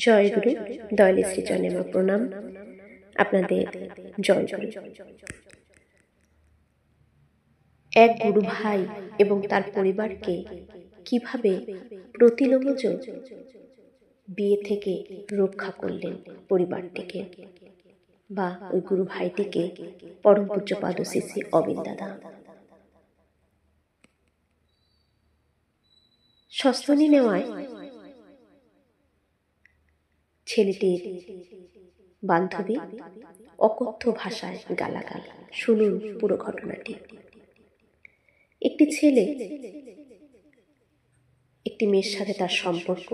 জয়গুরু দয়ালে শ্রীচরণে আমার প্রণাম। আপনাদের জয়গুরু। এক গুরু ভাই এবং তার পরিবারকে কিভাবে প্রতিলোমজ বিয়ে থেকে রক্ষা করলেন পরিবারটিকে বা ওই গুরু ভাইটিকে পরম পূজ্যপাদ শ্রী শ্রী অবিন দাদা। সস্তনী নেওয়ায় ছেলেটির বান্ধবী অকথ্য ভাষায় গালাগাল। শুনুন পুরো ঘটনাটি। একটি ছেলে একটি মেয়ের সাথে তার সম্পর্ক,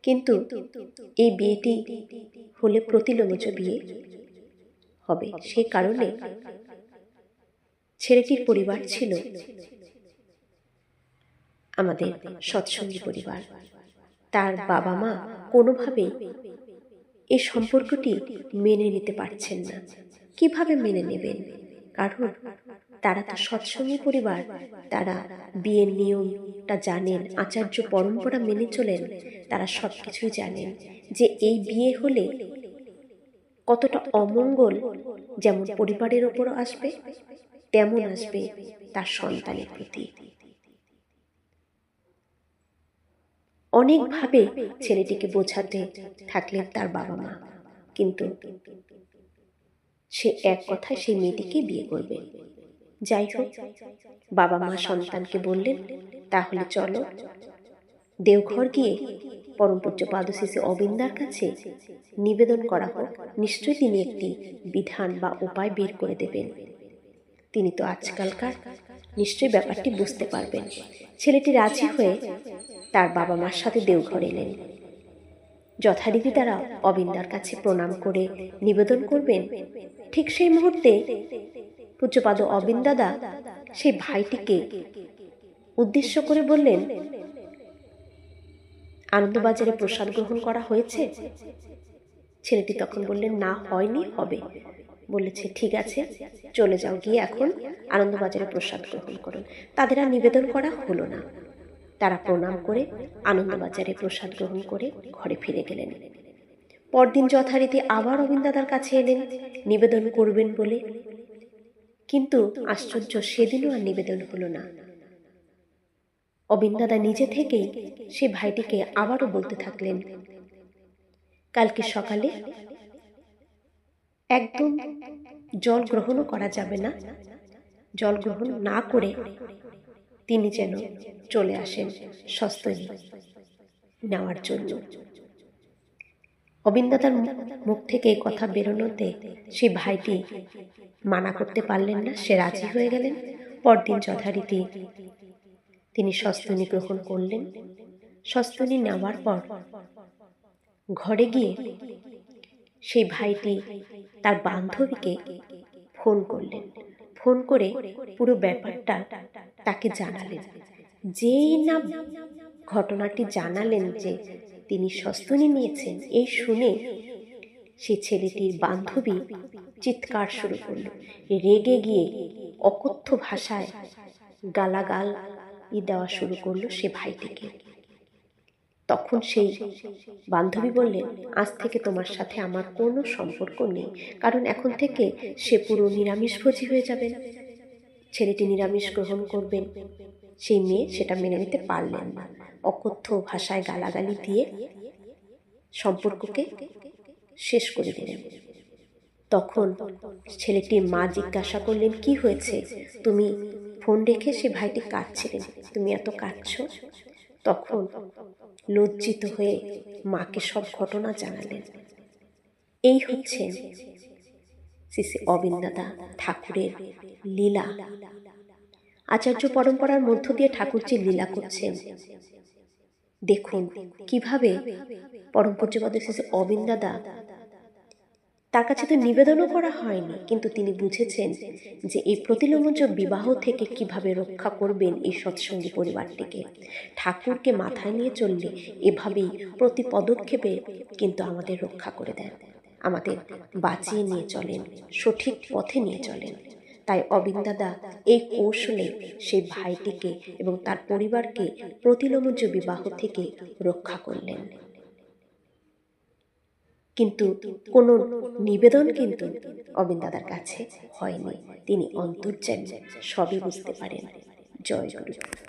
কিন্তু এই বিয়েটি হলে প্রতিলোমজ বিয়ে হবে। সে কারণে ছেলেটির পরিবার ছিল আমাদের সৎসঙ্গী পরিবার। তার বাবা মা কোনোভাবেই এই সম্পর্কটি মেনে নিতে পারছেন না। কিভাবে মেনে নেবেন? কারণ তারা তো সৎসঙ্গী পরিবার, তারা বিয়ের নিয়মটা জানেন, আচার্য পরম্পরা মেনে চলেন, তারা সব কিছুই জানেন যে এই বিয়ে হলে কতটা অমঙ্গল যেমন পরিবারের ওপরও আসবে, তেমন আসবে তার সন্তানের প্রতি। অনেকভাবে ছেলেটিকে বোঝাতে থাকলেন তার বাবা মা, কিন্তু সে এক কথায় সেই মেয়েটিকে বিয়ে করবে। যাই হোক, বাবা মা সন্তানকে বললেন, তাহলে চলো দেওঘর গিয়ে পরম পূজ্যপাদ শ্রী শ্রী অবিন্দার কাছে নিবেদন করা হোক, নিশ্চয়ই তিনি একটি বিধান বা উপায় বের করে দেবেন। তিনি তো আজকালকার, নিশ্চয়ই ব্যাপারটি বুঝতে পারবেন। ছেলেটি রাজি হয়ে তার বাবা মার সাথে দেওঘর এলেন। যথারীতি তারা অবিন্দার কাছে প্রণাম করে নিবেদন করবেন। ঠিক সেই মুহূর্তে পূজ্যপাদ অবিন দাদা সেই ভাইটিকে উদ্দেশ্য করে বললেন, আনন্দবাজারে প্রসাদ গ্রহণ করা হয়েছে? ছেলেটি তখন বললেন, না হয়নি, হবে। বলেছে, ঠিক আছে, চলে যাও, গিয়ে এখন আনন্দবাজারে প্রসাদ গ্রহণ করুন। তাদের আর নিবেদন করা হলো না। তারা প্রণাম করে আনন্দবাজারে প্রসাদ গ্রহণ করে ঘরে ফিরে গেলেন। পরদিন যথারীতি আবার অবিন দাদার কাছে এলেন নিবেদন করবেন বলে, কিন্তু আশ্চর্য, সেদিনও আর নিবেদন হলো না। অবিন দাদা নিজে থেকেই সে ভাইটিকে আবারও বলতে থাকলেন, কালকে সকালে একদম জল গ্রহণও করা যাবে না, জল গ্রহণ না করে তিনি যেন চলে আসেন সস্তনী নেওয়ার জন্য। অবিন দাদার মুখ থেকে এই কথা বেরোনোতে সেই ভাইটি মানা করতে পারলেন না, সে রাজি হয়ে গেলেন। পরদিন যথারীতি তিনি সস্তনী গ্রহণ করলেন। সস্তনী নেওয়ার পর ঘরে গিয়ে সেই ভাইটি তার বান্ধবীকে ফোন করলেন। ফোন করে পুরো ব্যাপারটা তাকে জানালেন। যেই না ঘটনাটি জানালেন যে তিনি সস্তনী নিয়েছেন, এই শুনে সে ছেলেটির বান্ধবী চিৎকার শুরু করল, রেগে গিয়ে অকথ্য ভাষায় গালাগাল দেওয়া শুরু করলো সে ভাইটিকে। তখন সেই বান্ধবী বললেন, আজ থেকে তোমার সাথে আমার কোনো সম্পর্ক নেই, কারণ এখন থেকে সে পুরো নিরামিষভোজী হয়ে যাবেন। ছেলেটি নিরামিষ গ্রহণ করবেন। সেই মেয়ে সেটা মেনে নিতে পারলেন না, অকথ্য ভাষায় গালাগালি দিয়ে সম্পর্ককে শেষ করে দিলেন। তখন ছেলেটির মা জিজ্ঞাসা করলেন, কি হয়েছে? তুমি ফোন রেখে সে ভাইটি কাঁদছিলেন, তুমি এত কাঁদছো? তখন লজ্জিত হয়ে মাকে সব ঘটনা জানালেন। এই হচ্ছেন শ্রী শ্রী অবিন দাদা ঠাকুরের লীলা। আচার্য পরম্পরার মধ্য দিয়ে ঠাকুর যে লীলা করছেন, দেখুন কিভাবে পরম পূজ্যপাদ শ্রী শ্রী অবিন দাদা, তার কাছে তো নিবেদনও করা হয়নি, কিন্তু তিনি বুঝেছেন যে এই প্রতিলোমজ বিবাহ থেকে কিভাবে রক্ষা করবেন এই সৎসঙ্গী পরিবারটিকে। ঠাকুরকে মাথায় নিয়ে চললে এভাবেই প্রতি পদক্ষেপে কিন্তু আমাদের রক্ষা করে দেন, আমাদের বাঁচিয়ে নিয়ে চলেন, সঠিক পথে নিয়ে চলেন। তাই অবিন দাদা এই কৌশলে সেই ভাইটিকে এবং তার পরিবারকে প্রতিলোমজ বিবাহ থেকে রক্ষা করলেন। কিন্তু কোনো নিবেদন কিন্তু অবিন দাদার কাছে হয়নি। তিনি অন্তর্যামী, সবই বুঝতে পারেন। জয় গুরু।